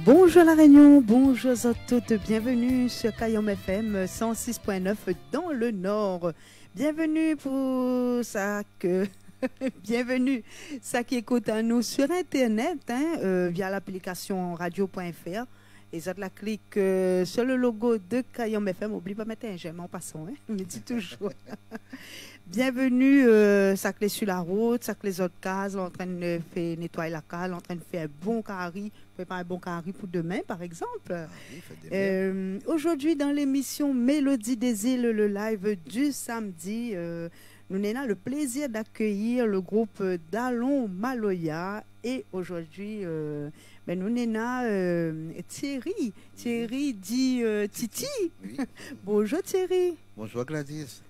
Bonjour La Réunion, bonjour à toutes, bienvenue sur Kayom FM 106.9 dans le Nord. Bienvenue pour ça que... Bienvenue, ça qui écoute à nous sur Internet, via l'application radio.fr. Et ça la clique sur le logo de Kayom FM. Oublie pas de mettre un j'aime en passant, je me dis toujours. Bienvenue, ça clé sur la route, ça clé les autres cases, en train de faire nettoyer la cale, en train de faire un bon carré, préparer un bon carré pour demain par exemple. Aujourd'hui dans l'émission Mélodie des îles, le live du samedi, nous avons le plaisir d'accueillir le groupe Dalon Maloya et aujourd'hui nous avons Thierry dit Titi. Oui. Bonjour Thierry. Bonjour Gladys.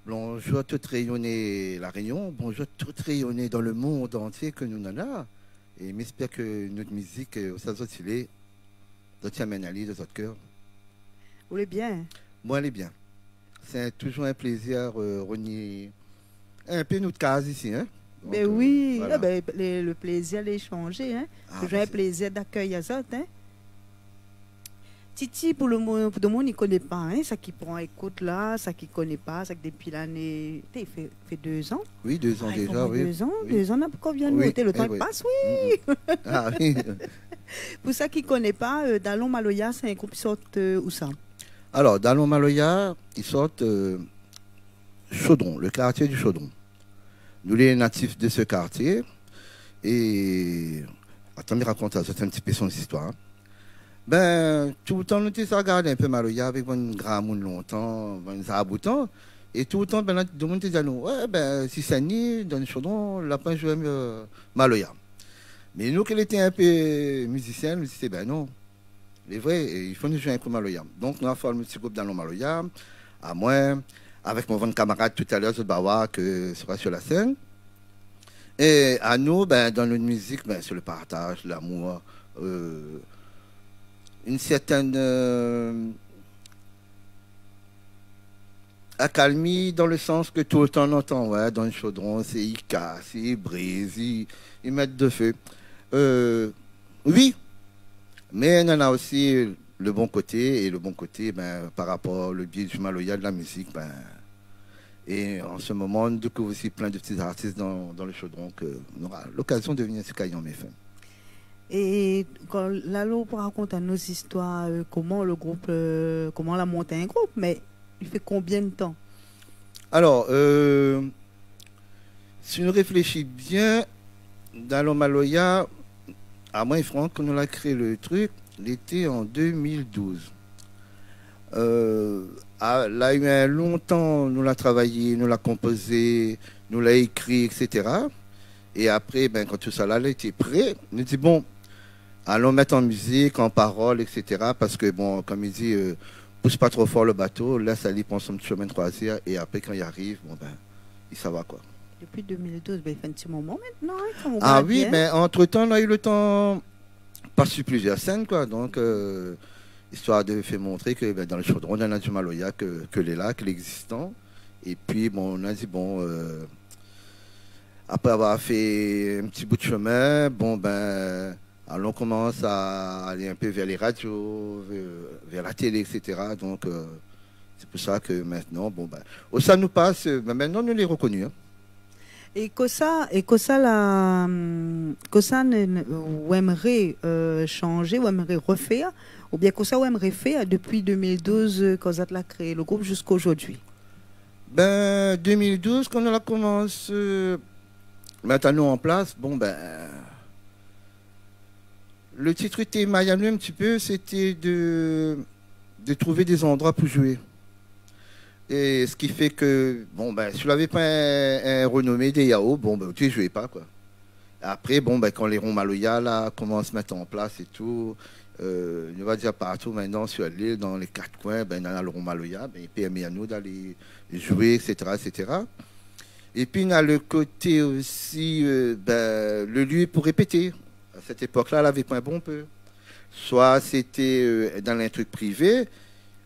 Bonjour à toute rayonnée la Réunion. Bonjour à toute rayonnée dans le monde entier que nous en avons. Et j'espère que notre musique, ça s'ottilé, d'autres amène à de votre cœur. Vous allez bien? Moi, elle est bien. C'est toujours un plaisir renier un peu notre case ici. Hein? Donc, Ben oui, voilà. le plaisir d'échanger. Hein? Toujours un plaisir d'accueillir ça. Hein? Titi, pour le monde, il ne connaît pas. Hein? Ça qui prend écoute là, ça qui ne connaît pas, ça qui depuis l'année. Il fait 2 ans. Oui, 2 ans déjà. Oui. 2 ans, oui. 2 ans, combien de noter? Le temps oui. passe, oui. Ah oui. Pour ça qui ne connaît pas, Dalon Maloya, c'est un groupe qui sort où ça? Alors, Dalon Maloya, ils sortent Chaudron, le quartier du Chaudron. Nous, les natifs de ce quartier, et attends, je raconte ça, c'est un petit peu son histoire. Ben, tout le temps, nous avons regardé un peu Maloya avec un grand monde longtemps, un zabouton, et tout le temps, ben, tout le monde disait, ouais, ben, si c'est ni, dans le Chaudron, la pas joué Maloya. Mais nous, qui étions un peu musiciens, nous disions, ben non, c'est vrai, il faut nous jouer un peu Maloya. Donc, nous avons fait un petit groupe dans le Maloya, à moi, avec mon camarade tout à l'heure, ce Bawa, que sera sur la scène. Et à nous, ben, dans notre musique, ben, c'est le partage, l'amour, une certaine accalmie dans le sens que tout le temps on entend, ouais, dans le chaudron, c'est ils cassent, ils brisent, ils mettent de feu. Oui, mais on en a aussi le bon côté, et le bon côté, ben, par rapport au biais du Maloya de la musique, ben, et en ce moment, on découvre aussi plein de petits artistes dans le chaudron qu'on aura l'occasion de venir sur Kayom FM. Et quand Lalo raconte nos histoires, comment le groupe, comment on a monté un groupe, mais il fait combien de temps? Alors, si on réfléchit bien, dans le Maloya, à moi et Franck, quand on a créé le truc, l'été en 2012. Là, il y a longtemps, nous l'a travaillé, nous l'a composé, nous l'a écrit, etc. Et après, ben, quand tout ça là était prêt, nous dit bon, allons mettre en musique, en parole, etc. Parce que, bon, comme il dit, pousse pas trop fort le bateau, laisse aller pour son chemin de croisière, et après, quand il arrive, bon, ben, ça va, quoi. Depuis 2012, ben, il fait un petit moment maintenant. Hein, ah oui, mais entre-temps, on a eu le temps, pas sur plusieurs scènes, quoi. Donc, histoire de faire montrer que ben, dans le chaudron, on a du Maloya, que les lacs, l'existant. Et puis, bon, on a dit, bon, après avoir fait un petit bout de chemin, bon, ben, alors on commence à aller un peu vers les radios, vers la télé, etc. Donc, c'est pour ça que maintenant, bon, ben, ça nous passe, ben, maintenant, nous les reconnus. Hein. Et que ça ou aimerait changer, ou aimerait refaire, ou bien que ça ou aimerait faire depuis 2012 quand ça l'a créé le groupe jusqu'à aujourd'hui? Ben 2012 quand on a commencé maintenant en place, bon ben le titre était Mayanou un petit peu, c'était de trouver des endroits pour jouer. Et ce qui fait que, bon, ben, si je n'avais pas un renommé des Yao, bon, ben, tu ne jouais pas, quoi. Après, bon, ben, quand les ronds Maloya, là, commencent à se mettre en place et tout, on va dire partout maintenant sur l'île, dans les 4 coins, ben, dans le rond Maloya, ben, il permet à nous d'aller jouer, etc., etc. Et puis, on a le côté aussi, ben, le lieu pour répéter. À cette époque-là, là, avec un bon peu. Soit c'était dans un truc privé.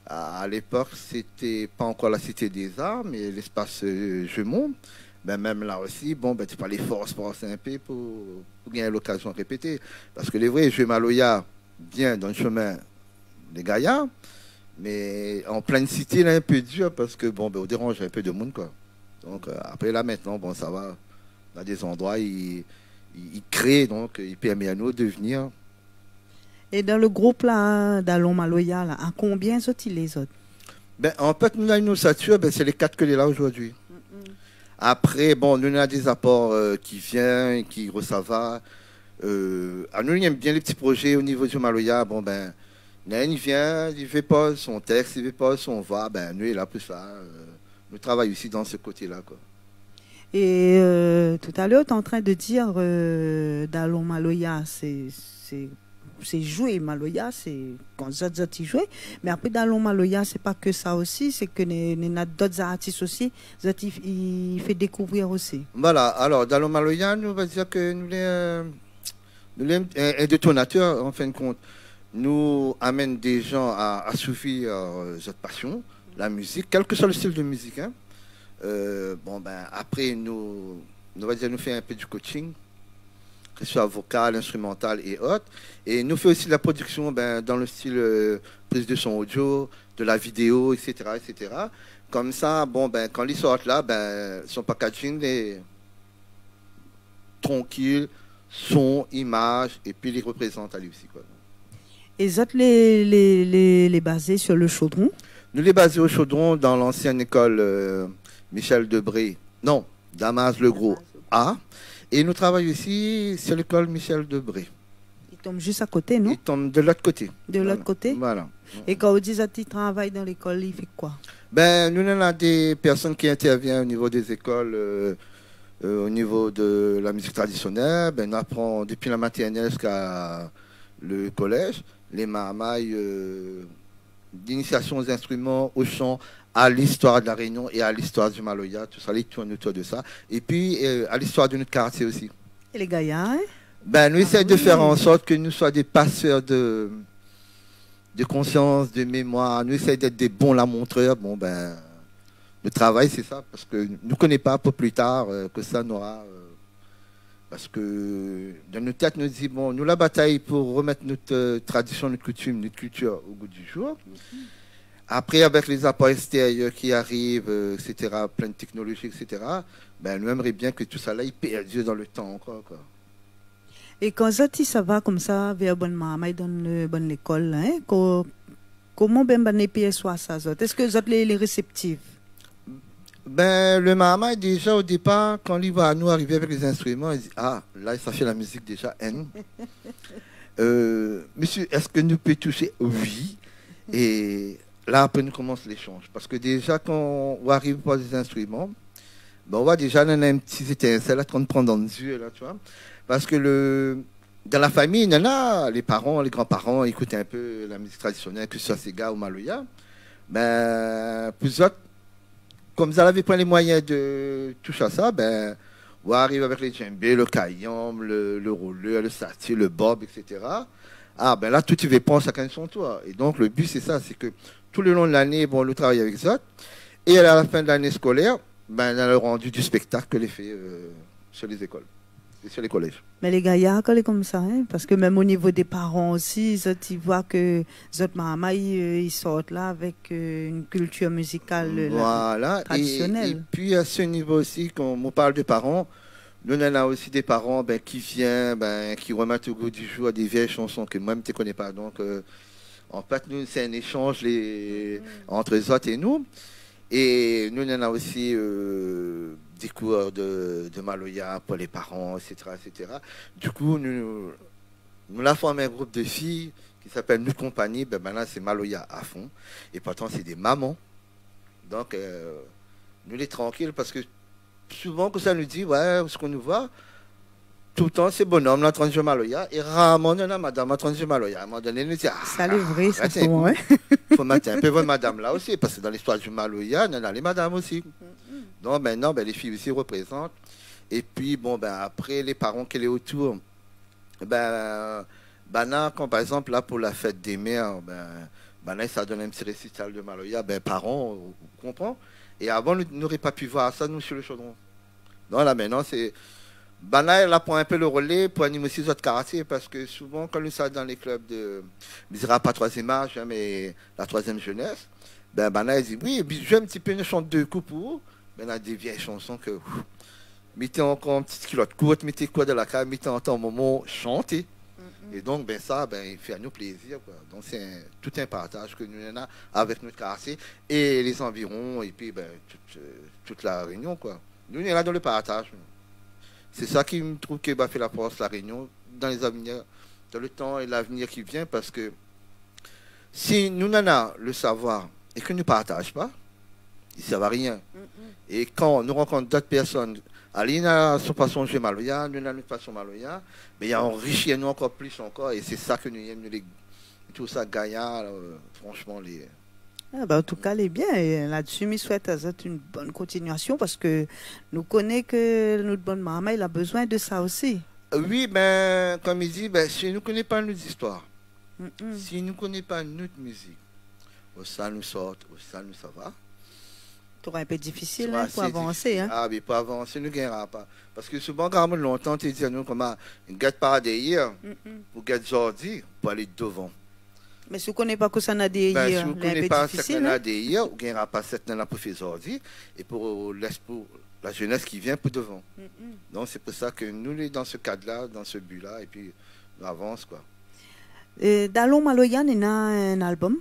À l'époque, c'était pas encore la Cité des Arts, mais l'espace Jemont. Ben même là aussi, bon, ben tu peux aller force un peu pour gagner l'occasion de répéter. Parce que les vrais jeux Maloya, bien dans le chemin des Gaillards. Mais en pleine cité, là, un peu dur parce que, bon, ben, on dérange un peu de monde, quoi. Donc, après, là, maintenant, bon, ça va. On a des endroits, ils créent, donc, ils permettent à nous de venir. Et dans le groupe là, d'Alon Maloya, là, à combien sont-ils les autres? Ben, en fait, nous, là, une ossature, ben, c'est les 4 que est là aujourd'hui. Après, bon, nous, on a des apports qui viennent, qui reçoivent. À nous, on aime bien les petits projets au niveau du Maloya. Bon, ben, il vient, il fait pas son texte, il fait pas son voix. Ben, nous, il est là pour ça. Nous travaillons aussi dans ce côté-là, quoi. Et tout à l'heure, tu es en train de dire d'Alon Maloya, c'est jouer Maloya, c'est quand Zot y jouer. Mais après, d'Alon Maloya, c'est pas que ça aussi, c'est que il y a d'autres artistes aussi, Zot il fait découvrir aussi. Voilà, alors, dans le Maloya, nous, on va dire que nous sommes un détonateur, en fin de compte. Nous amène des gens à assouvir cette passion, la musique, quel que soit le style de musique. Hein. Bon, ben, après, on va dire, nous fait un peu du coaching, que ce soit vocal, instrumental et autres. Et nous fait aussi de la production ben, dans le style prise de son audio, de la vidéo, etc., etc. Comme ça, bon, ben, quand ils sortent là, ben, son packaging est tranquille, son, image, et puis il représente à lui aussi, quoi. Et Zot les basés sur le chaudron? Nous les basés au chaudron dans l'ancienne école Michel Debré, non, Damas le Gros A. Et nous travaillons ici sur l'école Michel Debré. Il tombe juste à côté, non? Il tombe de l'autre côté. De l'autre côté? Voilà. Et quand on dit qu'il travaille dans l'école, il fait quoi? Ben, nous, on a des personnes qui interviennent au niveau des écoles, au niveau de la musique traditionnelle. Ben, on apprend depuis la maternelle jusqu'à le collège, les marmailles d'initiation aux instruments, au chant, à l'histoire de la Réunion et à l'histoire du Maloya, tout ça, les tourne autour de ça. Et puis à l'histoire de notre quartier aussi. Et les Gaillards, hein? Ben, nous essayons de faire en sorte que nous soyons des passeurs de conscience, de mémoire. Nous essayons d'être des bons lamontreurs. Bon, ben, le travail, c'est ça, parce que nous ne connaissons pas un peu plus tard que ça n'aura. Parce que dans nos têtes, nous dit, bon, nous la bataille pour remettre notre tradition, notre coutume, notre culture au goût du jour. Après, avec les apports extérieurs qui arrivent, etc., plein de technologies, etc., ben, nous aimerions bien que tout ça là, il perdure dans le temps encore, quoi. Et quand ça va comme ça vers bonne maman dans le bonne école, hein, comment ben les pays soit ça? Est-ce que vous les réceptifs? Ben, le maman, déjà au départ, quand il va à nous arriver avec les instruments, il dit, ah, là, ça fait la musique déjà, N. Monsieur, est-ce que nous pouvons toucher? Oui. Et là, après, nous commence l'échange. Parce que déjà, quand on arrive par des instruments, ben, on voit déjà, on a un petit étincelle là, en train de prendre dans les yeux, là, tu vois. Parce que dans la famille, il y en a, les parents, les grands-parents écoutent un peu la musique traditionnelle, que ce soit Sega ou Maloya. Ben, plus autres, comme vous n'avez pas les moyens de toucher à ça, ben, on arrive avec les djembés, le caillom, le rouleur, le satyre, le bob, etc. Ah, ben là, tout y va prendre chacun son tour. Et donc, le but, c'est ça, c'est que tout le long de l'année, bon, nous travaillons avec ça. Et à la fin de l'année scolaire, ben, on a le rendu du spectacle que les fait sur les écoles et sur les collèges. Mais les Gaillards, quand ils comme ça, hein, parce que même au niveau des parents aussi, ils voient que les autres mamans, ils sortent là avec une culture musicale voilà. traditionnelle. Et puis à ce niveau aussi, quand on parle de parents, nous on a aussi des parents ben, qui viennent, ben, qui remettent au goût du jour des vieilles chansons que moi-même tu ne connais pas. Donc en fait, nous, c'est un échange entre les autres et nous. Et nous, on a aussi des cours de Maloya pour les parents, etc., etc. Du coup, nous avons formé un groupe de filles qui s'appelle Nous Compagnie. Ben, maintenant, c'est Maloya à fond. Et pourtant, c'est des mamans. Donc, nous les tranquilles parce que souvent, que ça nous dit, ouais, ce qu'on nous voit, tout le temps, c'est bonhomme, là, en train de jouer Maloya. Et rarement, on a madame en train de jouer Maloya. À un moment donné, nous dit, ah, ça c'est vrai, ça c'est bon. Il faut mettre un peu votre madame là aussi, parce que dans l'histoire du Maloya, on a les madames aussi. Donc maintenant, ben, les filles aussi représentent. Et puis, bon, ben, après, les parents qui sont autour, ben, quand par exemple, là, pour la fête des mères, ben, ça donne un petit récital de Maloya, ben, parents, on comprend. Et avant, nous n'aurions pas pu voir ça, nous, sur le chaudron. Donc là, maintenant, c'est. Bana, elle prend un peu le relais pour animer aussi les autres quartiers parce que souvent, quand nous sommes dans les clubs de, je dirais pas troisième âge, hein, mais la troisième jeunesse, ben Bana, elle dit oui, puis je joue un petit peu une chanson de coups pour vous. Ben, elle a des vieilles chansons que, mettez encore une petite culotte courte, mettez quoi de la cave, mettez en temps moment, chanter. Et donc, ben ça, ben, il fait à nous plaisir, quoi. Donc, c'est tout un partage que nous avons avec notre quartier et les environs, et puis ben, toute la Réunion, quoi. Nous, on est là dans le partage. C'est ça qui me trouve qui va faire la force, la Réunion, dans les avenirs, dans le temps et l'avenir qui vient, parce que si nous n'en avons le savoir et que nous ne partageons pas, il ne sert à rien. Et quand nous rencontrons d'autres personnes, Aline a son façon de jouer Maloya, nous avons notre façon Maloya, mais il y a enrichi nous encore plus encore, et c'est ça que nous aimons, tout ça, Gaïa, franchement, les... Ah ben, en tout cas, elle est bien. Et là-dessus, je souhaite à ça une bonne continuation parce que nous connaissons que notre bonne maman, elle a besoin de ça aussi. Oui, ben, comme il dit, ben, si nous ne connaissons pas notre histoire, si nous ne connaissons pas notre musique, ça nous sort, ça nous ça va. Ça un peu difficile hein, pour avancer. Hein? Ah, mais pour avancer, nous ne gagnons pas. Parce que souvent, quand même, longtemps, tu dis à nous comment, gâte pas derrière, ou gâte aujourd'hui, pour aller devant. Mais si vous ne connaissez pas que ça n'a des ben, si vous ne connaissez pas ce que ça n'a des hier, vous ne gagnera pas cette année pour faire aujourd'hui, et pour la jeunesse qui vient pour devant. Donc, c'est pour ça que nous, sommes dans ce cadre-là, dans ce but-là, et puis, on avance, quoi. Dalon Maloyan, il y a un album?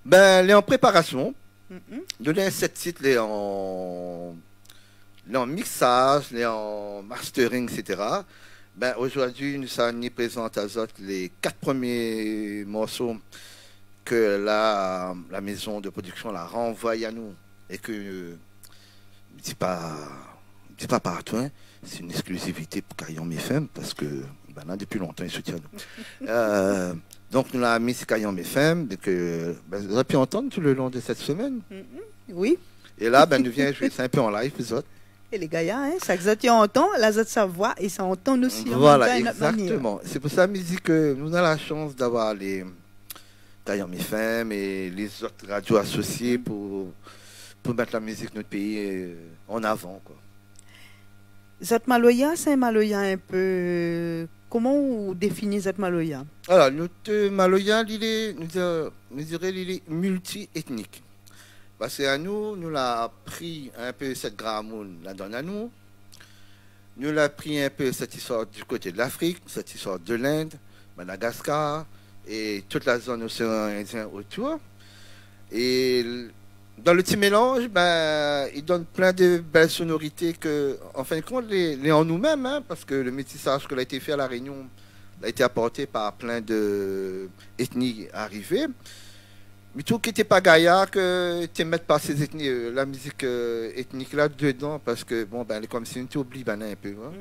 Ben, il est en préparation. Nous avons 7 titres, il est en mixage, il est en mastering, etc. Ben, aujourd'hui, nous sommes présentés à les 4 premiers morceaux que la maison de production la renvoie à nous. Et que, je ne dis pas partout, hein, c'est une exclusivité pour Kayom FM, parce que ben là, depuis longtemps, ils soutiennent nous. Donc, nous l'avons mis sur Kayom FM, ben, vous avez pu entendre tout le long de cette semaine. Oui. Et là, ben, nous venons jouer, c'est un peu en live, les autres. Et les gars, hein, ça que entend, la autres sa voix et ça entend aussi. Voilà, exactement. C'est pour ça, musique, que nous avons la chance d'avoir les Kayom FM et les autres radios associées pour mettre la musique de notre pays en avant, quoi. Zot Maloya, c'est un Maloya un peu... Comment on définit Zot Maloya? Alors, notre Maloya, il est multi-ethnique. Parce qu'à nous l'a pris un peu cette gramoune, la donne à nous. Nous l'a pris un peu cette histoire du côté de l'Afrique, cette histoire de l'Inde, Madagascar et toute la zone océan Indien autour. Et dans le petit mélange, ben, il donne plein de belles sonorités que, en fin de compte, les en nous-mêmes, hein, parce que le métissage qui a été fait à La Réunion a été apporté par plein d'ethnies arrivées. Mais tout qui n'était pas gaillard, que tu mettes pas ces ethnies, la musique ethnique là dedans, parce que, bon, ben, comme si tu oublies ben, un peu. Hein.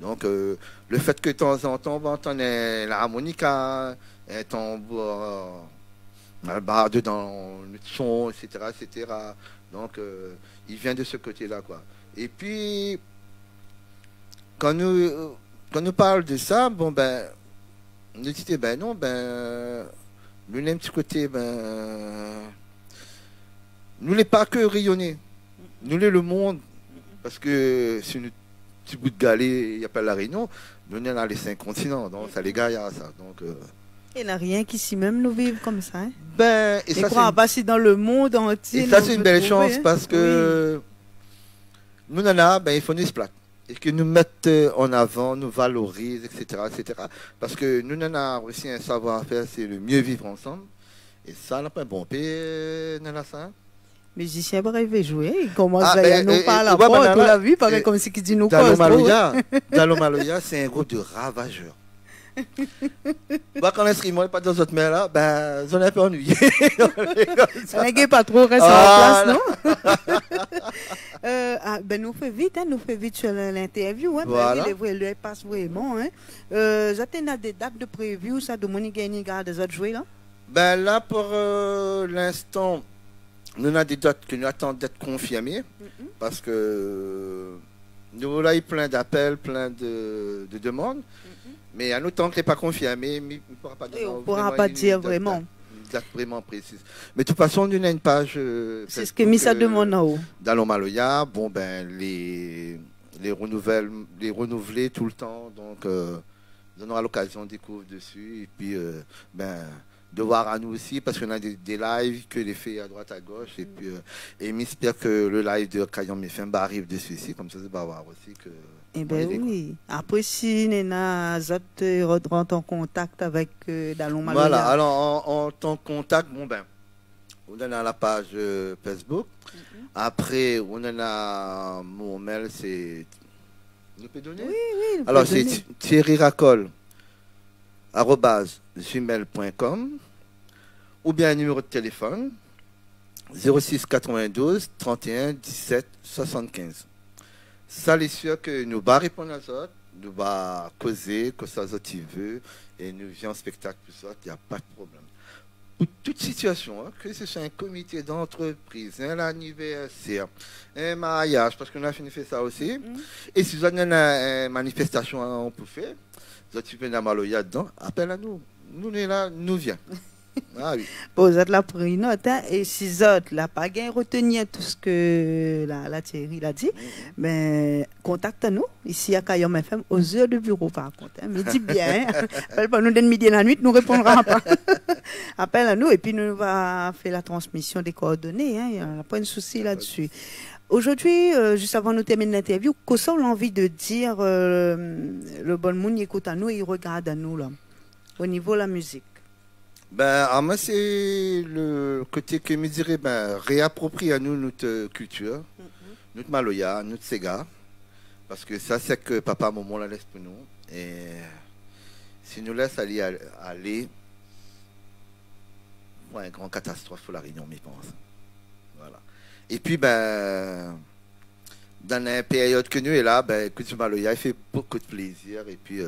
Donc, le fait que de temps en temps, on va entendre l'harmonica, un tambour, un barde dans le son, etc., etc. Donc, il vient de ce côté-là, quoi. Et puis, quand nous parle de ça, bon, ben, nous disons, ben non, ben, nous, un petit côté, ben, nous, n'est pas que rayonner. Nous, le monde, parce que c'est un petit bout de galet, il n'y a pas la Réunion, nous, on est dans les 5 continents, donc ça, les gars, il y a ça. Donc, il n'y a rien qui s'y même nous vivre comme ça. Hein? Ben, et ça, c'est passer dans le monde entier. Et ça, c'est une belle chance parce que nous, ben, il faut nous exploiter. Et que nous mettons en avant, nous valorisons, etc., etc. Parce que nous avons aussi un savoir-faire, c'est le mieux vivre ensemble. Et ça, n'a pas un bon pays, ça. Musicien va rêver jouer, il commence à nous parler à la porte, on l'a vu, pareil comme si qui dit nous cause. Dalo Maloya, c'est un groupe de ravageurs. Bah, quand on n'est pas dans notre mer là, ben, on est un peu ennuyé. Ça n'est pas trop rester en place, non? Ben, nous fait vite, hein, sur l'interview. Hein, voilà. Le passe vraiment. Hein. J'attends des dates de preview, ça, de Monique et des autres joueurs là? Ben, là, pour l'instant, nous avons des dates que nous attendons d'être confirmées. Parce que nous avons eu plein d'appels, plein de demandes. Mais à nous, tant que ce n'est pas confirmé, on ne pourra pas dire vraiment. Une date vraiment précise. Mais de toute façon, on a une page. C'est ce que mis ça demande en haut. Dans le Maloya, bon, ben, les les renouveler tout le temps. Donc, on aura l'occasion de découvrir dessus. Et puis, de voir à nous aussi, parce qu'on a des lives que les fait à droite, à gauche. Et puis, et j'espère que le live de Kayom FM arrive dessus ici. Comme ça, c'est pas voir aussi que. Eh bien oui. Après, si Nena Zot rentre en contact avec Dalon Maloya. Voilà, alors en tant que contact, on en a la page Facebook. Après, on en a mon mail, c'est. Vous pouvez donner? Oui. Alors, c'est Thierry Racol, @gmail.com, ou bien un numéro de téléphone 06 92 31 17 75. Ça, c'est sûr que nous va répondre à ça, nous va causer, que ça tu veux, et nous vient en spectacle, tout ça, il n'y a pas de problème. Pour toute situation, que ce soit un comité d'entreprise, un anniversaire, un mariage, parce qu'on a fini de faire ça aussi, et si vous avez une manifestation pour faire, vous avez une Maloya dedans, appelle à nous. Nous, on est là, nous viens. Ah oui. Bon, vous êtes là pour une note, hein, et si vous n'avez pas bien retenir tout ce que la Thierry a dit, mais contactez-nous ici à Kayom FM aux heures de bureau par contre. Hein, mais dis bien, appelle pas nous dès midi et la nuit, nous répondra pas. Appelle à nous et puis nous va faire la transmission des coordonnées. Hein, il n'y a pas de souci là-dessus. Aujourd'hui, juste avant de terminer l'interview, qu'est-ce qu'on a envie de dire le bon monde écoute à nous et il regarde à nous là, au niveau de la musique? Moi, c'est le côté que me dirais, réapproprier à nous notre culture, notre Maloya, notre Sega. Parce que ça, c'est que papa, maman la laisse pour nous. Et si nous laisse aller, une grande catastrophe pour la Réunion, je pense. Voilà. Et puis, dans la période que nous est là, écoute, Maloya, il fait beaucoup de plaisir. Et puis,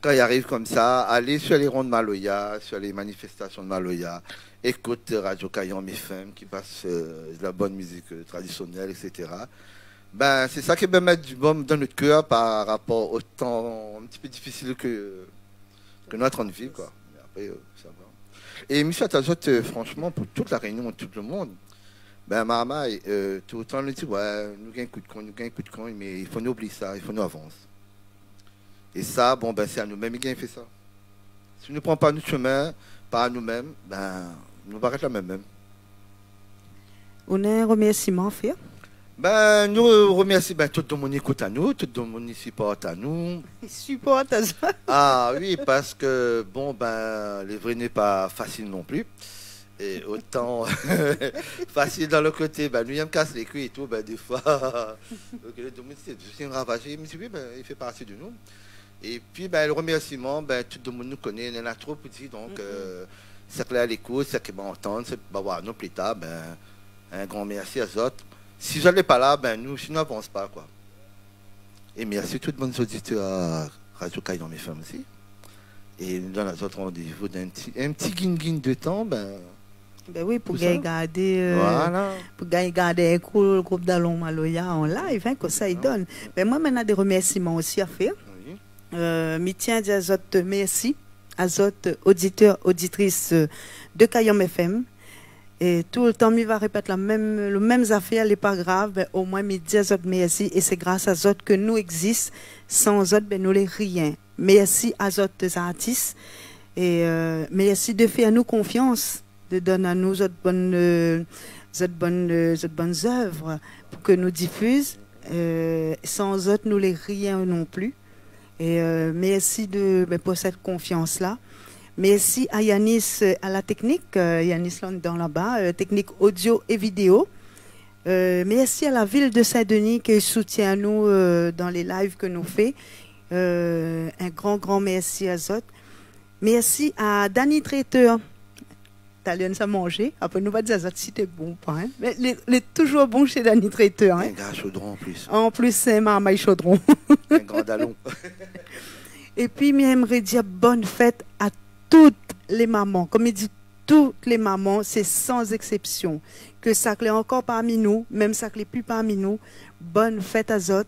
quand il arrive comme ça, aller sur les ronds de Maloya, sur les manifestations de Maloya, écoute Radio Kayom FM qui passe de la bonne musique traditionnelle, etc. C'est ça qui va mettre du baume dans notre cœur par rapport au temps un petit peu difficile que nous sommes en train de vivre, quoi. Mais après, ça va. Et Michel Tazot, franchement, pour toute la Réunion, tout le monde, maman, tout le temps, nous dit, ouais, nous gagnons un coup de con, mais il faut nous oublier ça, il faut nous avancer. Et ça, c'est à nous-mêmes qui fait ça. Si nous ne prenons pas notre chemin, pas à nous-mêmes, nous arrêtons là même. On a un remerciement à faire? Nous remercions tout le monde qui écoute à nous, tout le monde qui supporte à nous. Supporte à ça? Ah oui, parce que, les vrais n'est pas facile non plus. Et autant facile dans le côté, nous il me casse les couilles et tout, des fois, c'est un ravagé, mais oui, il fait partie de nous. Et puis, le remerciement, tout le monde nous connaît, il y en a trop petit, donc, c'est clair à l'écoute, c'est qu'ils vont entendre, c'est voir nous plus tard, un grand merci à eux autres. Si je n'allais pas là, nous n'avançons pas, quoi. Et merci à tous les bons auditeurs à Radio Kayom FM aussi. Et nous, dans les autres rendez-vous d'un petit guin de temps, oui, pour garder un groupe Dalon Maloya en live, hein, que ça il donne. Moi, maintenant, des remerciements aussi à faire. Je tiens à dire merci à autres auditeurs, auditrices de Kayom FM. Et tout le temps, il va répéter le même affaire, n'est pas grave. Au moins, je dis à autres merci. Et c'est grâce à autres que nous existons. Sans autres, nous les rien. Merci à autres artistes. Et merci de faire nous confiance, de donner à nous autres bonnes œuvres pour que nous diffusions. Sans autres, nous les rien non plus. Et merci pour cette confiance-là. Merci à Yanis à la technique, Yanis dans là-bas, technique audio et vidéo. Merci à la ville de Saint-Denis qui soutient nous dans les lives que nous faisons. Un grand merci à eux. Merci à Danny Traiteur. T'as ça manger. Après, nous va dire si c'était bon ou pas. Hein. Mais il est toujours bon chez Danny Traiteur. Hein. Un gars chaudron en plus. En plus, c'est Marmaille Chaudron. Un grand dallon. Et puis, j'aimerais dire bonne fête à toutes les mamans. Comme il dit, toutes les mamans, c'est sans exception. Que ça l'est encore parmi nous, même ça l'est plus parmi nous. Bonne fête à Zot.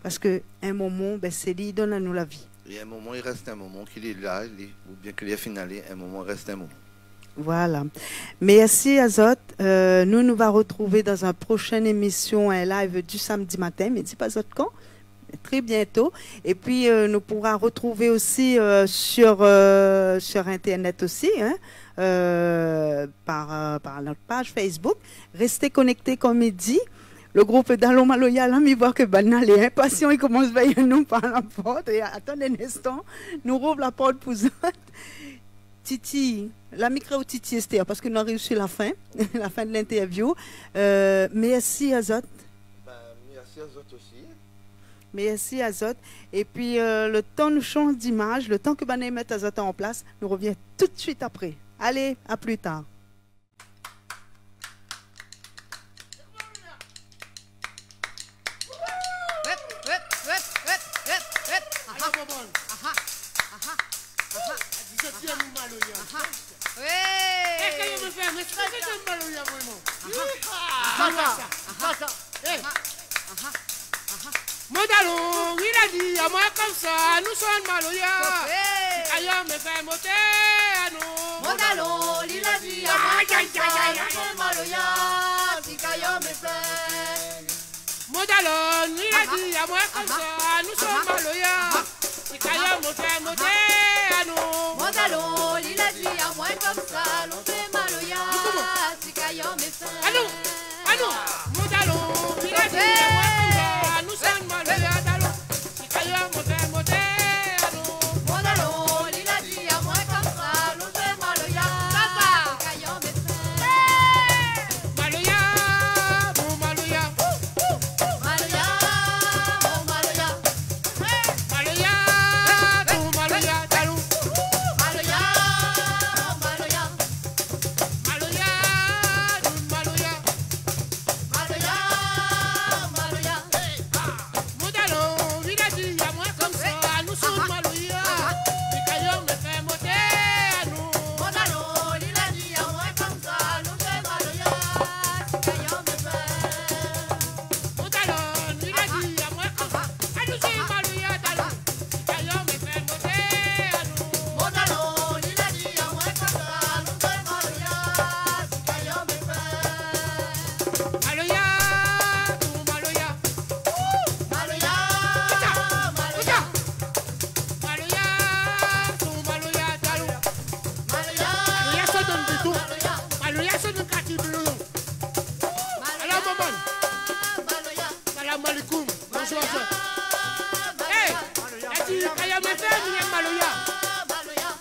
Parce qu'un moment, c'est lui qui donne à nous la vie. Et un moment, il reste un moment qu'il est là, ou bien qu'il est finalé, un moment reste un moment. Voilà. Merci Azot. Nous va retrouver dans une prochaine émission, un live du samedi matin, mais dis pas Azot quand? Très bientôt. Et puis, nous pourrons retrouver aussi sur Internet aussi, hein, par notre page Facebook. Restez connectés comme il dit. Le groupe Dallon Maloya, là, il voit que Banal est impatient, il commence à veiller nous par la porte. Et attendez un instant, nous rouvre la porte pour eux. Titi, la micro Titi Esther, parce que nous avons réussi la fin de l'interview. Merci Azot. Merci Azot aussi. Merci Azot. Et puis le temps nous change d'image, le temps que Bané mette Azot en place, nous revient tout de suite après. Allez, à plus tard. Modalo, il a dit à moi comme ça, nous sommes Maloya. Ailleurs me fait monter à nous. Modalo, il a dit à moi comme ça, nous sommes Maloya. Ailleurs me fait. Modalo, il a dit à moi comme ça, nous sommes Maloya. Ailleurs me fait monter à nous. Modalo, il a dit à moi comme ça, nous sommes Maloya. Ailleurs me fait. À nous, Modalo, il a dit à moi comme ça, nous sommes Maloya. Ailleurs me fait monter à nous. Modalo, il a dit à moi comme ça, nous sommes Maloya. Ailleurs me fait. Maloya, mon Maloya. Maloya, mon Maloya. Maloya, mon Maloya, Dalou. Maloya, Maloya. Maloya, mon Maloya. Maloya, Maloya. Modalo, il a dit à moi comme ça, nous sommes Maloya. Picaillon me fait monter à nous. Modalo, il a dit à moi comme ça, nous sommes Maloya. Ailleurs me fait. Modalo, il a dit à moi comme ça, nous sommes Maloya, Dalou. Picaillon me fait monter à nous. Modalo, il a dit à moi comme ça, nous sommes Maloya. Ailleurs me fait. Maloya, mon Maloya. Maloya, Maloya. Maloya, mon Maloya, Dalou. Maloya, Maloya, ça donne du tout. Maloya. Maloya, ça donne kaki bleu. Alors, maman, Maloya, salam alaikum. Bonjour. Maloya. Hey, elle dit, Kaya me fait, il y a Maloya. Maloya,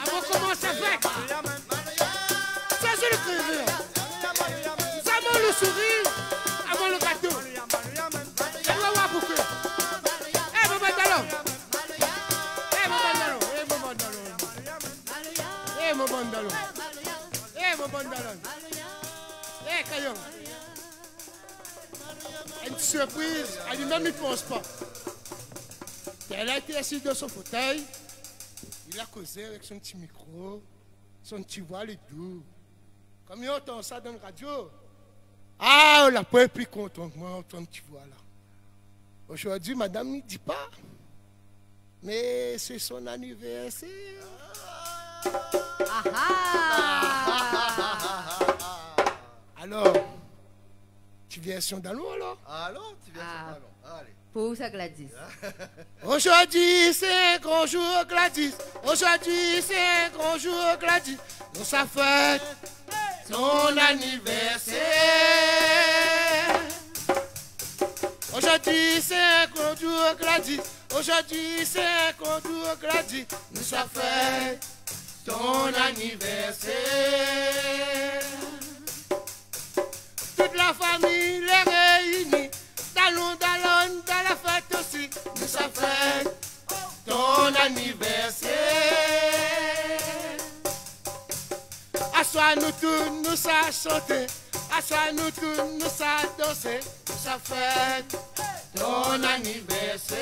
Avant, comment ça fait? Ça, c'est le creveur. Ça, avant le sourire, avant le gâteau. Et on va voir pourquoi. Eh, maman Dallon. Eh, maman Dallon. Eh, maman Dallon. Eh, maman Dallon. Eh, maman Dallon. Eh, Kayon. Une surprise, à lui-même, il ne pense pas. Elle a été assise dans son fauteuil. Il a causé avec son petit micro, son petit voix et tout. Comme il entend ça dans la radio. Ah, on n'a pas plus content que moi, ton petit voix là. Aujourd'hui, madame ne dit pas. Mais c'est son anniversaire. Alors, tu viens sur Dallon alors? Alors, tu viens sur le ballon. Allez. Pour ça, Gladys. Aujourd'hui, c'est un grand jour, Gladys. Aujourd'hui, c'est un grand jour, Gladys. Nous ça fête son anniversaire. Aujourd'hui, c'est un grand jour, Gladys. Aujourd'hui, c'est un grand jour, Gladys. Nous ça fête ton anniversaire. Toute la famille est réunie. Dallon, Dallon, dans la fête aussi. Nous ça fête ton anniversaire. À soi nous tous, nous ça chanter. À soi nous tous, nous ça danser. Nous ça fête ton anniversaire.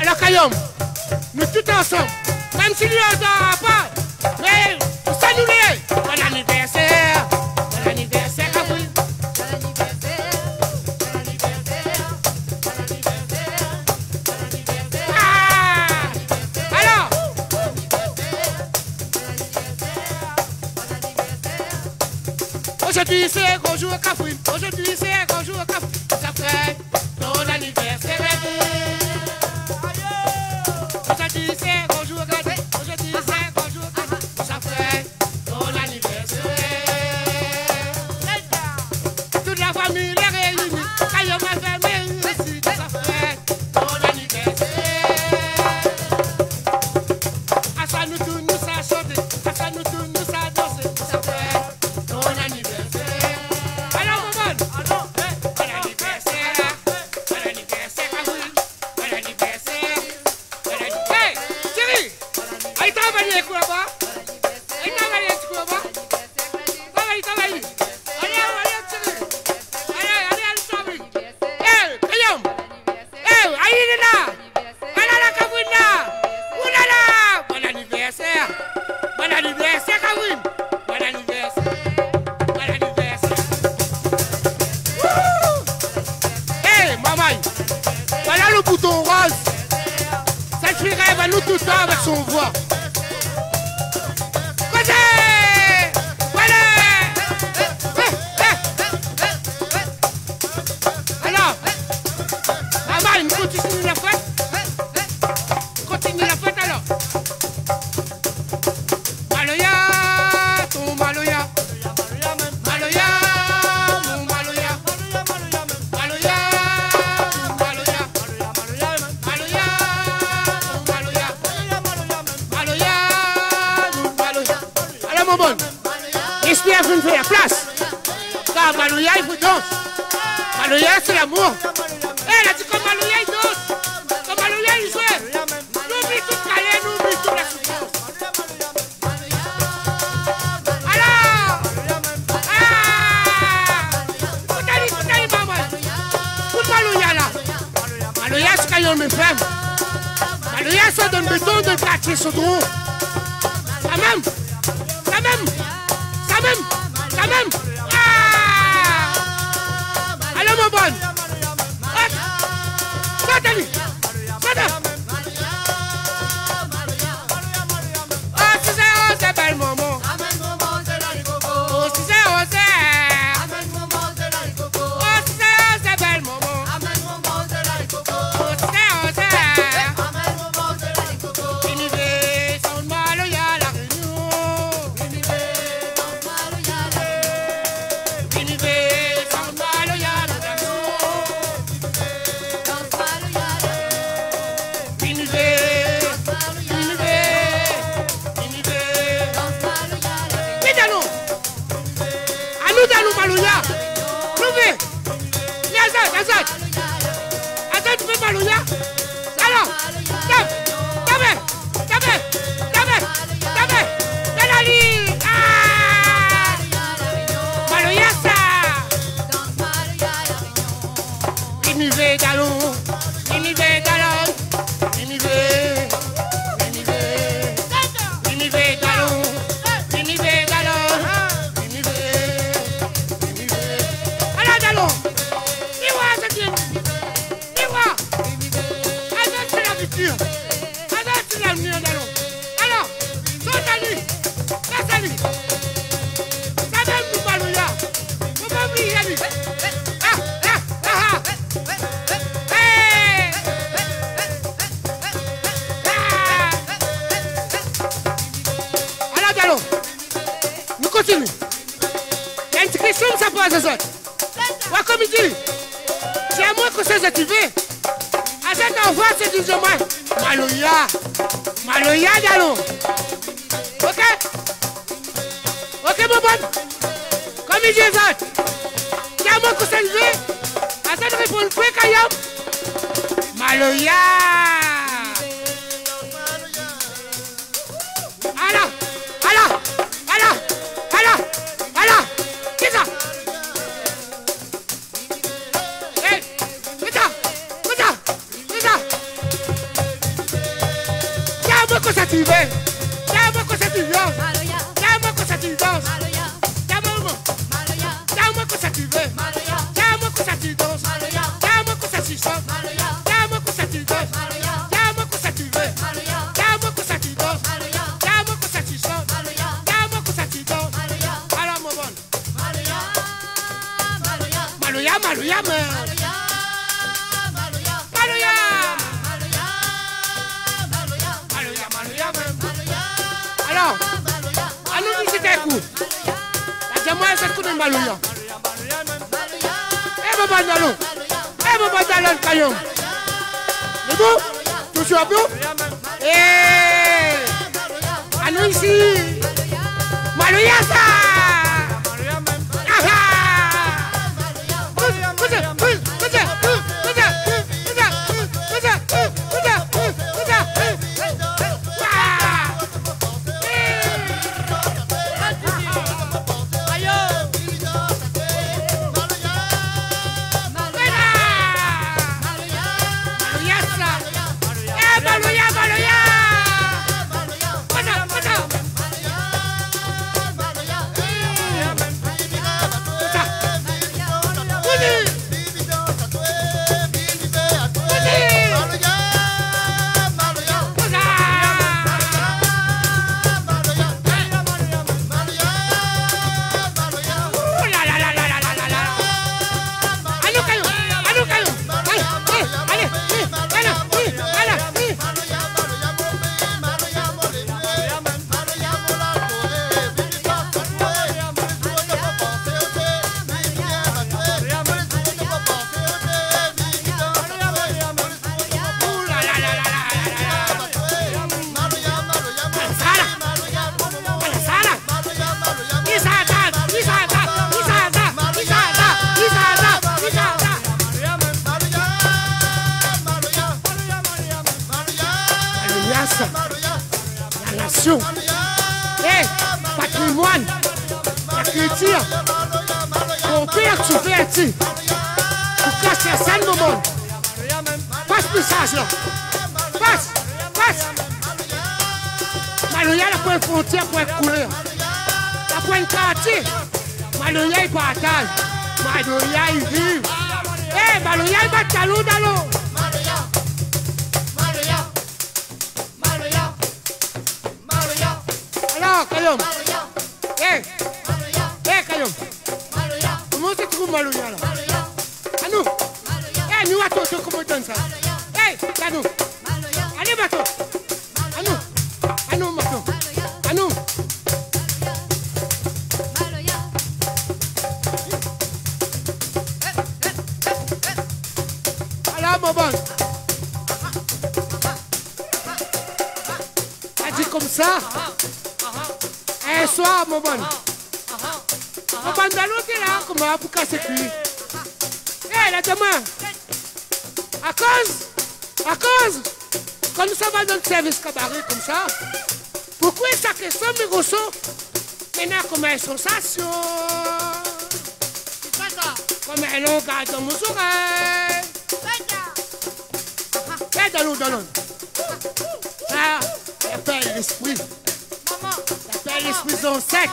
Alors Kayom, nous tous ensemble, même si nous n'entendons pas, mais nous saluons. Bon anniversaire, bon anniversaire à vous. Ah! Aujourd'hui c'est un gros jour au Cafouine. Aujourd'hui c'est un gros jour au Cafouine. Ça fait ton anniversaire. Aujourd'hui c'est un gros jour au Cafouine. Aujourd'hui c'est un gros jour au Cafouine. Ça fait ton anniversaire. Toute la famille est réunie. Quand il m'a fait aussi, ça fait ton anniversaire. À ça nous tous nous ça chanter. À ça nous tous nous ça danser. Ça fait ton anniversaire. Alors maman, bon anniversaire. Bon anniversaire Cafouine. Bon anniversaire. Hey, Thierry, aïe travaille avec là-bas. Aïe travaille avec là-bas. Travaille. Allez Thierry. Allez travaille. Hey, Kayam. Hey, aïe là. Voilà la Cafouine là. Oulala. Bon anniversaire. Bon anniversaire Cafouine. Bon anniversaire. Bon anniversaire. Wouh. Hey, maman. Voilà le bouton rose. Cette fille rêve à nous tout le temps avec son voix. Vas-y. Voilà. Alors, maman, il continue la fête. Continue la fête alors. Maloya, ton Maloya. Maloya, mon Maloya. Maloya, mon Maloya. Maloya, mon Maloya. Maloya, mon Maloya. Alors mon bon, j'espère que vous me faites la place. Car Maloya, il vous danse. Maloya, c'est l'amour. Elle a dit que Maloya, il danse. Que Maloya, il joue. N'oublie tout calé, n'oublie toute la souffrance. Alors, Koutali, maman. Tout Maloya là. Maloya, c'est quand il y a mes femmes. Maloya, c'est dans le béton de quartier Sodron. Ça même. Ah! Allô, mon bon. Salut. Oh, c'est belle maman. Oh, c'est belle maman. Univers, son Maloya, la réunion. Univers, son Maloya, la Maloya. Prouvez. Azad. Azad, tu fais Maloya. Alors, tape. Dalali. Ah. Maloya, ça. Univers, Dalon. Continue. Il y a une question que ça pose aux autres. Ouais, comme il dit, c'est à moi que c'est activé. À cet envoi, c'est du moi. Maloya, Diallo. Ok, mon bon. Comme il dit aux autres, c'est à moi que c'est activé. À cette réponse, Kayam. Maloya. Qu'est-ce ça? Hey, qu'est-ce ça? Tiens-moi que ça t'y va. Tiens-moi que ça t'y va. Tiens-moi que ça t'y danse. Tiens-moi que ça t'y va. Tiens-moi que ça t'y danse. Tiens-moi que ça t'y chante. Tiens-moi que ça t'y danse. Malouya, mais. Maloya, Malouya. Maloya, Maloya, Malouya, Malouya, mais. Maloya, Alors, Maloya, à nous visiter coup. La diamant, c'est tout de Malouya. Maloya, Eh, maman, Dalon. Eh, maman, Dalon, Kayon. C'est bon? Toujours bon? Eh, à nous ici. Malouya, ça. Ah, ah. La nation, patrimoine, la culture, pour pervertir, pour casser ça le monde. Passe le message là. Passe. Malouya n'a pas une frontière pour être couleur. Il n'a pas une quartier. Malouya il partage. Malouya il vit. Malouya il bat talon dans l'eau. Alors, Kayom. Kayom. Comment tu trouves Malouya là? À nous. Nous, à toi, comment tu ça? À nous. Allez, bateau. À nous, bateau. À nous. Alors, mon bon. T'as dit comme ça? Un soir, mon bon. Mon bon, dans l'autre là, comment pour casser cuit? Là, demain. À cause, quand nous sommes dans le service cabaret comme ça, pourquoi ça question, mes gosses, maintenant comme une sensation, comme un langage dans mon oreille, dans l'eau. Ça, appelle l'esprit. Ça appelle l'esprit dans sec.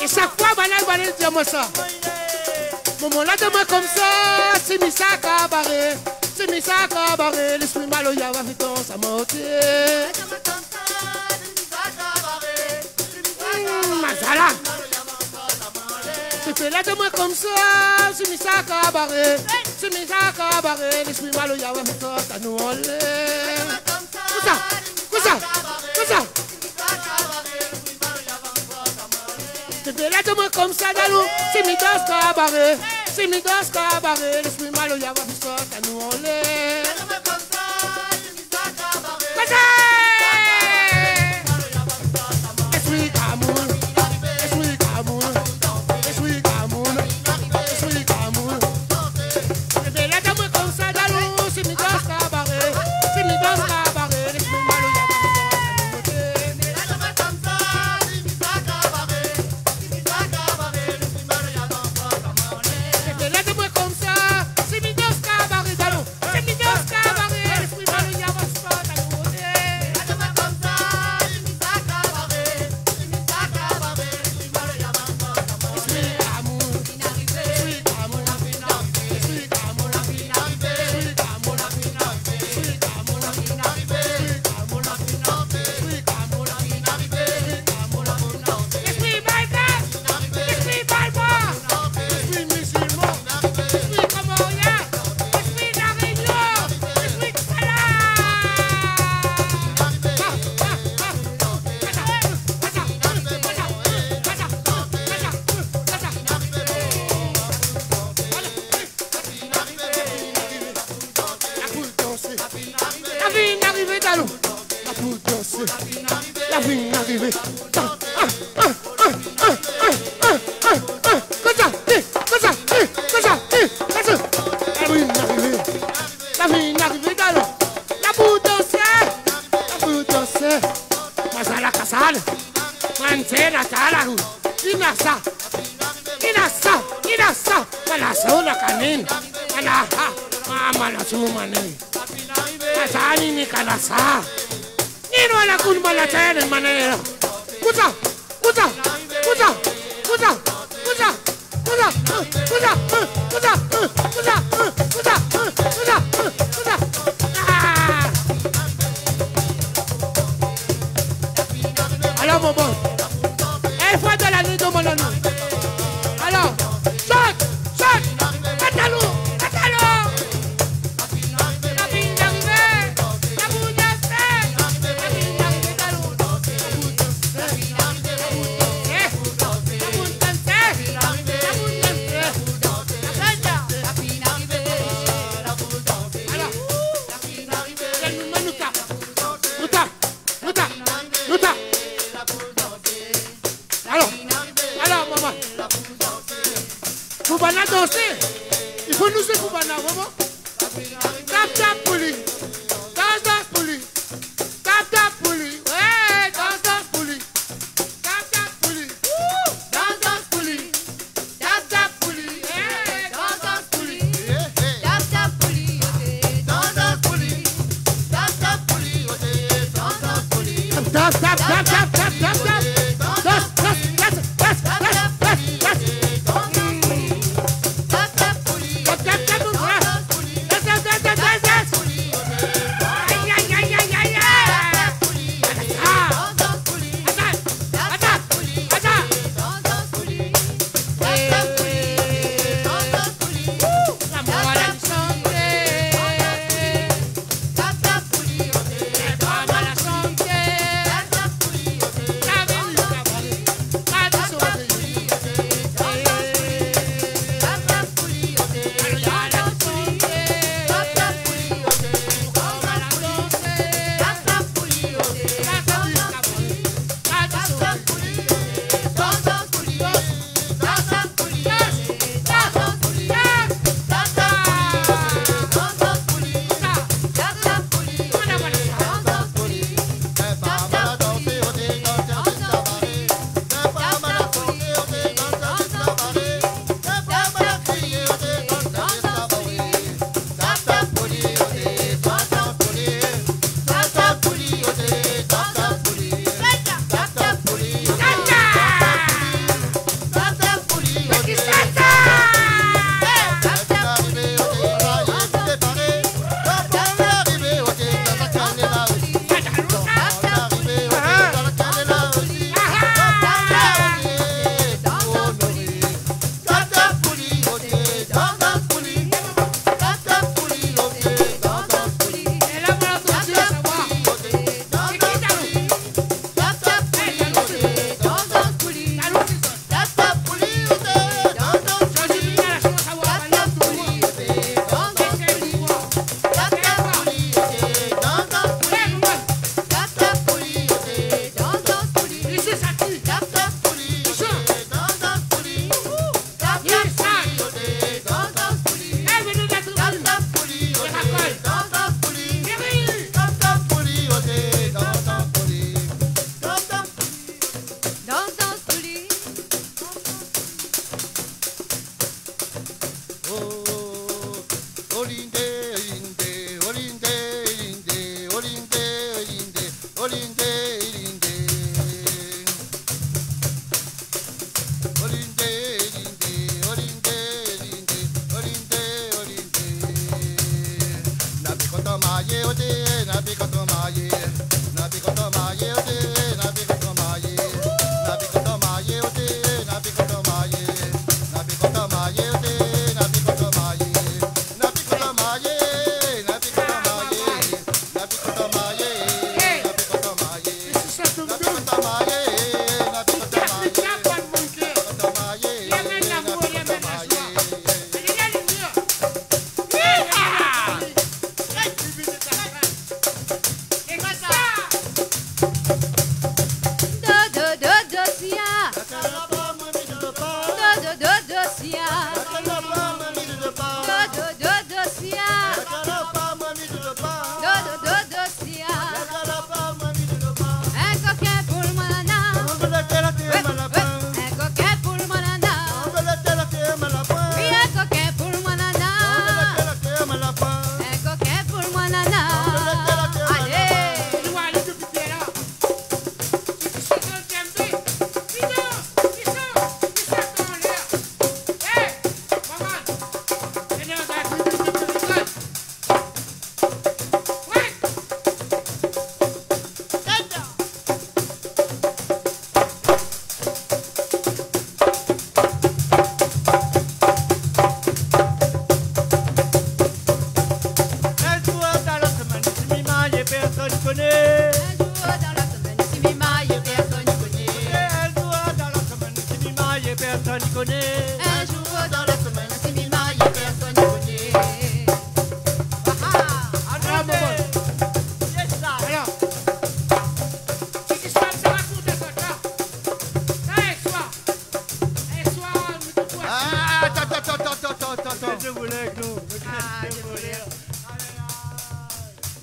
Et chaque fois, banal, dis-moi ça. Maman, là, demain comme ça, c'est mis ça cabaret. L'esprit Malouya va vite dans sa montée. Mazala. C'est fait là demain comme ça, c'est mis ça cabaret. L'esprit Malouya va vite dans sa nous Quoi ça? C'est fait là demain comme ça, Dalou, c'est mis dans ce cabaret. L'esprit Malouya va vite dans sa nous vie arrivée. La vie arrivée dans la boue danser. La boue danser. Masala casale. Mantena talaru. Inasa. Malasa la canine. Malaha. Mama sumane. Asani ni kanasa. Nino la kun malatene manera. Kuta. Alors mon bon, elle fois de la nuit de mon nom. Alors, saute, catalou. La vie d'arrivée, la boue d'affaire, la vie d'arrivée d'allou. Alors, maman, pour bana danser, il faut nous faire pour bana, maman. Tap pour lui, danse pour lui, tap pour lui, ouais, danse pour lui, tap pour lui, danse pour lui, tap pour lui, ouais, danse pour lui, Tap pour lui, danse pour lui, tap pour lui, danse pour lui. tap.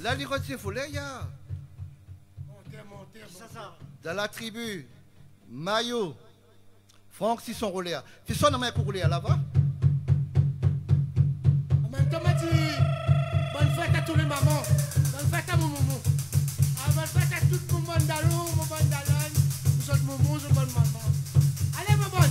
Là, les rotiers volés, il y a. Montez. Dans la tribu, Mayo, Franck, si sont roulés. Fais ça dans ma pour rouler là-bas. En même temps, m'a dit, bonne fête à tous les mamans. Bonne fête à mon moumou. Bonne fête à tout mon bon dalon, mon bon dalon. Vous êtes moumou, vous êtes bonne maman. Allez, mon bonne.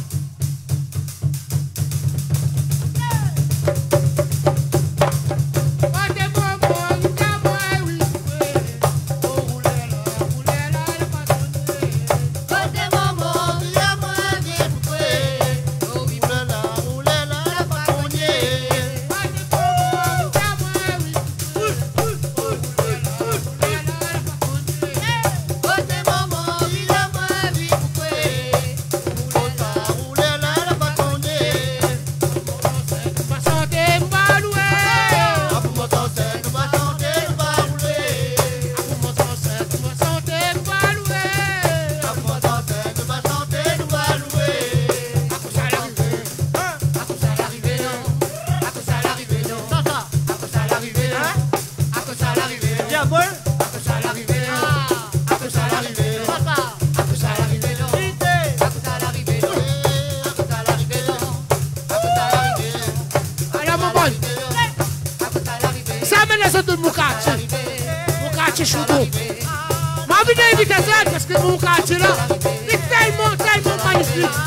Parce que mon quartier là, il est tellement magnifique.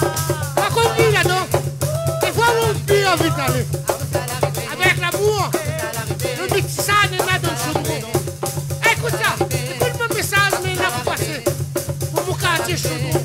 Pas comme lui là-dedans. Il faut mon pied envie d'aller. Avec l'amour, le métissage n'est pas dans le chaudron. Écoute ça, écoute mon message, mais il a passé pour mon quartier chaudron.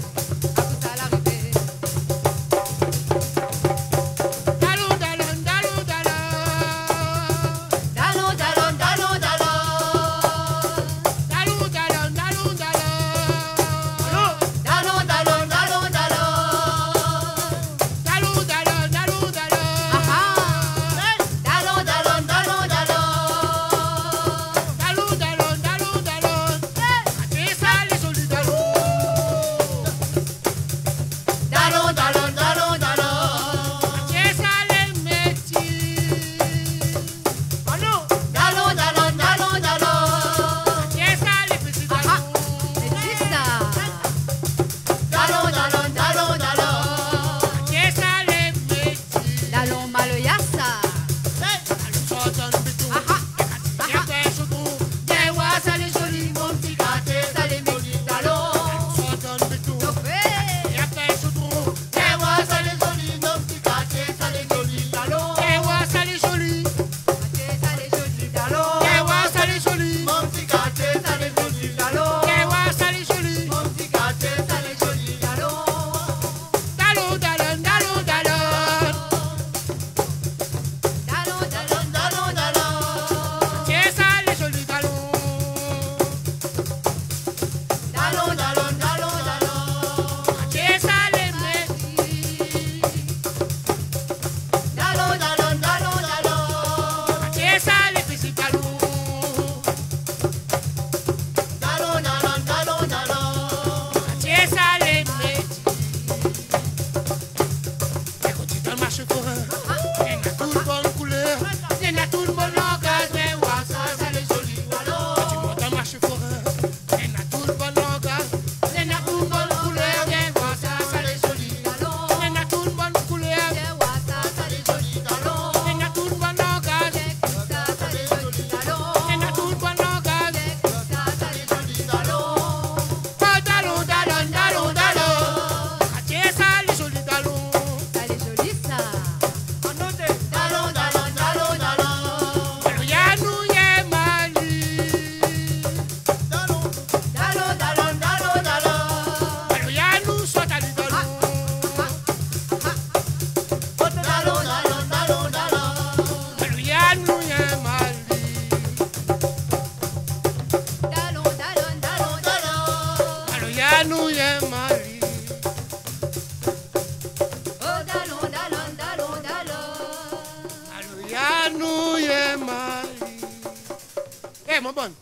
Mon bon,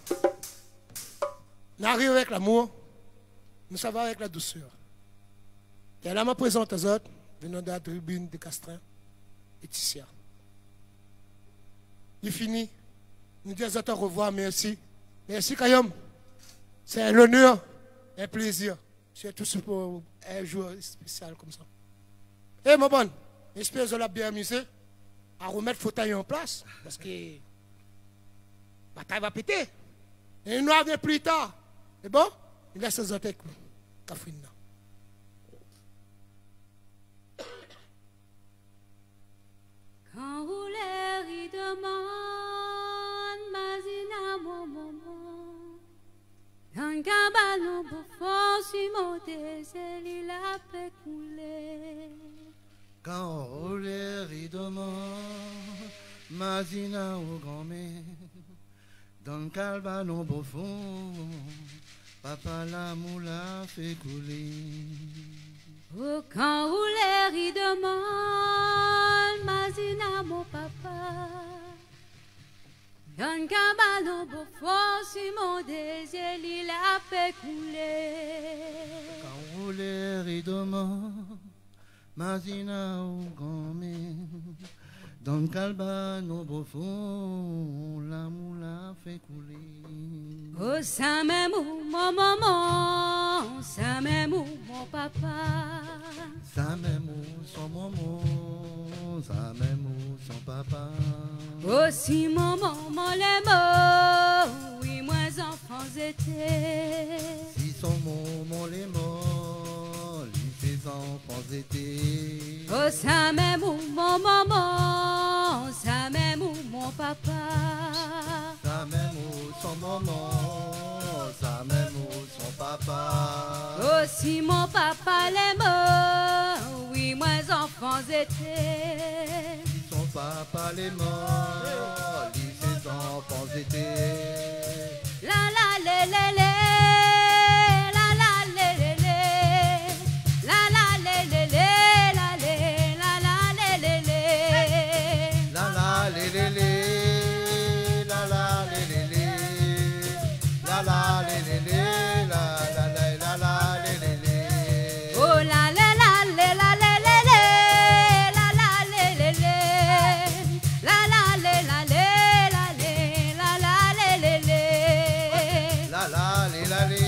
n'arrive avec l'amour, nous ça va avec la douceur. Et là, je présente aux autres, venant de la tribune de Castrin et Tissia. Il finit, nous disons aux autres au revoir, merci. Merci, Kayom. C'est un honneur, un plaisir. Surtout pour un jour spécial comme ça. Et mon bon, j'espère que vous avez bien amusé à remettre fauteuil en place. Parce que la bataille va péter. Et nous avons plus tard. Et bon, il laisse les autres avec nous. Kafrina. Quand vous les demande, Mazina mon maman, dans le cabanon pour forcer mon désir, il a fait couler. Quand on les demande, Mazina au grand-mère, dans le calbanon profond, papa l'amour l'a fait couler. Oh, quand vous les demande, Mazina mon papa, dans le cabanon pour forcer mon désir, il a fait couler. Quand on les demande, Mazina au grand-mère, dans le calbanon profond, l'amour l'a fait couler. Oh, ça m'aime mon maman, ça m'aime mon papa. Ça même son maman, ça même son papa. Oh, si mon maman l'aime, oui, moi enfants étaient. Si son maman les morts, lui ses enfants étaient. Oh, ça m'aime mon maman, ça m'aime mon papa. Ça même son maman, ça même son papa. Oh, si mon papa l'aime, oui, moi enfants étaient. Si son papa les morts, lui ses enfants étaient. La la le le le, la la le le le, la la le le le, la le, la la le le le. La la lé lé lé, la la lé lé lé, la la lé lé lé, la la lé lé lé. Oh la la la le la le le le, la la le le le, la la le la le la le, la la le le le. La la lé la lé,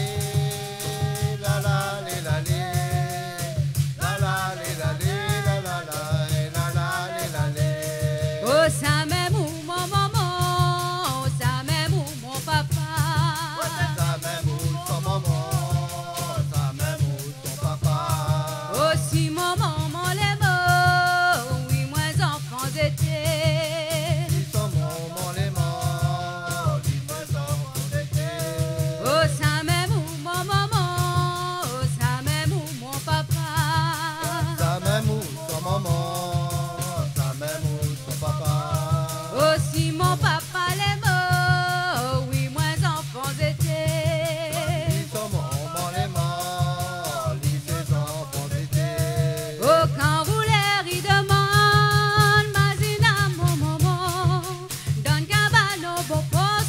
la la lé la lé, la la lé la lé, la la lé la lé. Oh ça m'aime mon maman, ça m'aime mon papa. Ça même son maman, ça même son papa. Oh si mon maman l'aime, oui moi enfants étaient. Si son maman les morts, lui ses enfants étaient. Oh ça m'aime mon maman, oh ça m'aime mon papa. Ça même son maman, ça même son papa. Oh si mon papa l'aime, oui moi enfants étaient. Si son maman les morts, lui ses enfants étaient. Oh quand vous les demande, Mazina mon maman, dans le cabanon bon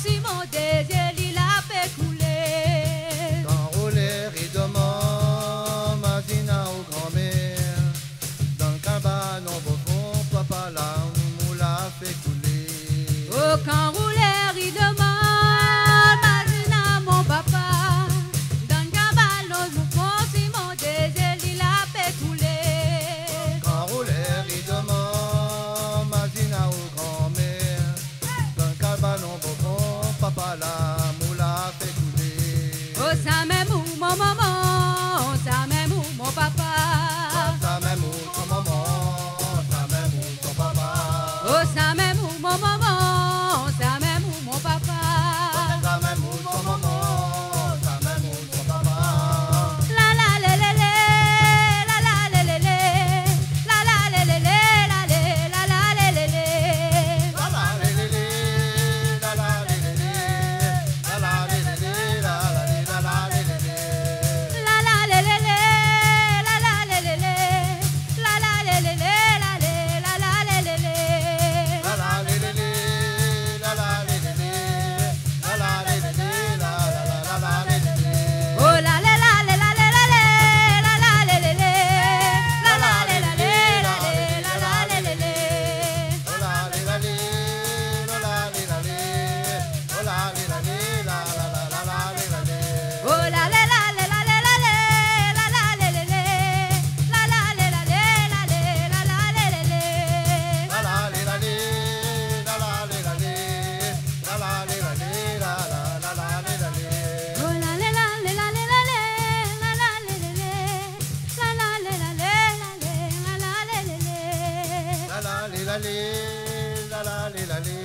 si mon désir il a fait couler. Quand Roller et demande, Mazina au grand-mère, dans le cabanon profond, papa l'amour l'a fait couler. Oh quand vous les demande, Mazina mon papa, dans le cabanon bon si mon désir il a fait couler. Quand Roller et demande, Mazina au grand-mère, dans le cabanon profond, papa l'amour l'a fait couler. Oh ça m'aime mon maman, ça m'aime mon papa. Ça même son maman, ça même son papa. Oh ça m'aime mon maman, ça m'aime mon papa. Ça même son maman, ça même son papa. La la le le le, la la le le le, la la le le le, la le, la la le le le. La la lé lé lé, la la lé lé lé, la la lé lé lé, la la lé lé lé. La la le le le, la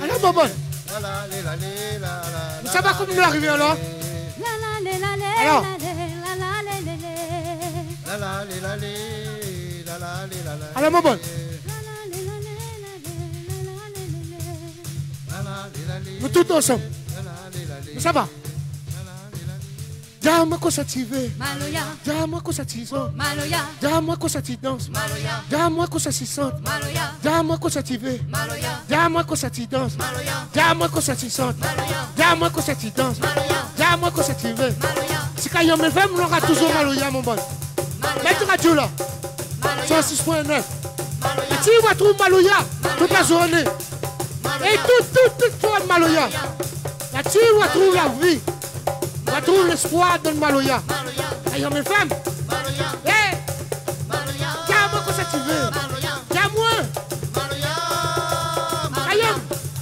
Alors, maman, vous savez comment nous arrivons alors? Alors, alors, maman, nous tous ensemble. Ça va? Dis-moi quoi ça t'y veut. Dis-moi quoi ça t'y sent. Dis-moi quoi ça t'y danse. Dis-moi quoi ça t'y sent. Dis-moi quoi ça t'y veut. Dis-moi quoi ça t'y danse. Dis-moi quoi ça t'y sent. Dis-moi quoi ça t'y danse. Dis-moi quoi ça t'y veut. Si quand il y a mes femmes, on aura toujours Maloya, mon bon. Mettez radio là. 106.9. Et tu vas trouver Maloya toute la journée. Et tout Maloya. Là-dessus, on va trouver la vie. On va trouver l'espoir de Maloya. Il y a mes femmes. Hé! Dis-moi quoi ça tu veux. Dis-moi. Aïe!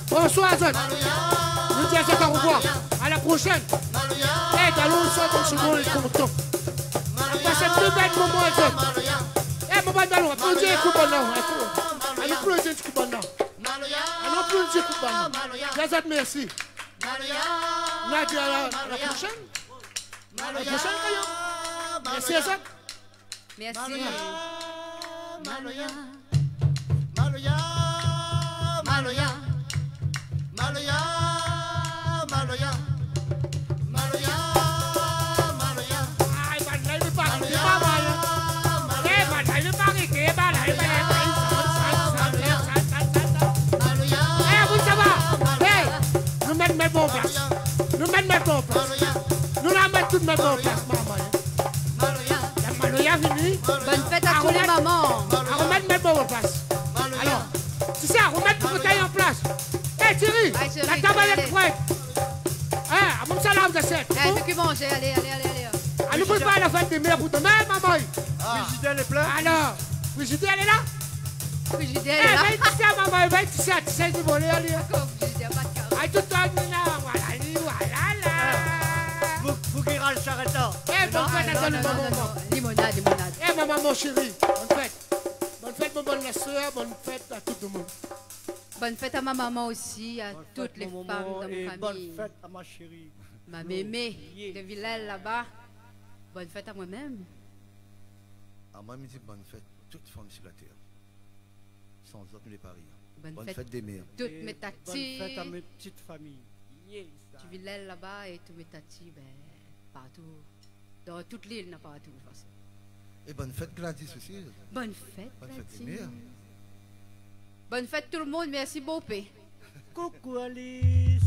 Bonsoir, Azad. Je dis à Azad au revoir. À la prochaine. Hé, allons ça comme ce moment est content. On passe un très bel moment, Azad. Hé, maman, allons, applaudissez les coups maintenant. Allons, applaudissez les coups maintenant. Allons, applaudissez les coups maintenant. Azad, merci. On a dit à la prochaine. La prochaine, Kayo. Merci, Azad. Merci. Maloya. Nous mettons en place. Nous la mettons toutes mettons en place, maman. La Maloya fini. Bonne fête à tous les mamans. À remettre mes en place. Alors, tu sais, à remettre le fauteuil en place. Hé Thierry, la table est prête. À mon salam de 7. Allez, ceux qui mangent, allez. À nous préparer la fête des mères pour demain, maman. Frigidaire est plein. Alors, Brigidaire, elle est là? Frigidaire est là. Eh, tu sais, maman, tu sais, du voler, allez. Frigidaire, pas de carreau. Aïe, tout le temps, voilà, Vous qui râle charrettant. Eh, bonne fête à tout le maman. Limonade. Eh, maman, mon chéri, bonne fête. Bonne fête, mon bonne soeur, bonne fête à tout le monde. Bonne fête à ma maman aussi, à Bonne toutes fête, les mon femmes maman, de et ma bonne famille. fête à ma chérie. Ma mémé de Villèle là-bas. Bonne fête à moi-même. À moi, je dis bonne fête, toutes femmes sur la terre. Sans autres, les paris. Bonne fête des mères. Toutes Et mes bonne tatis fête à mes petites familles. du Villèle là-bas et tous mes tatis, ben, partout. Dans toute l'île, n'a pas tout. De toute façon. Et bonne fête Gladys aussi. Bonne fête, Bonne fête des Tati. mères. Bonne fête tout le monde, merci beaucoup. Coucou Alice.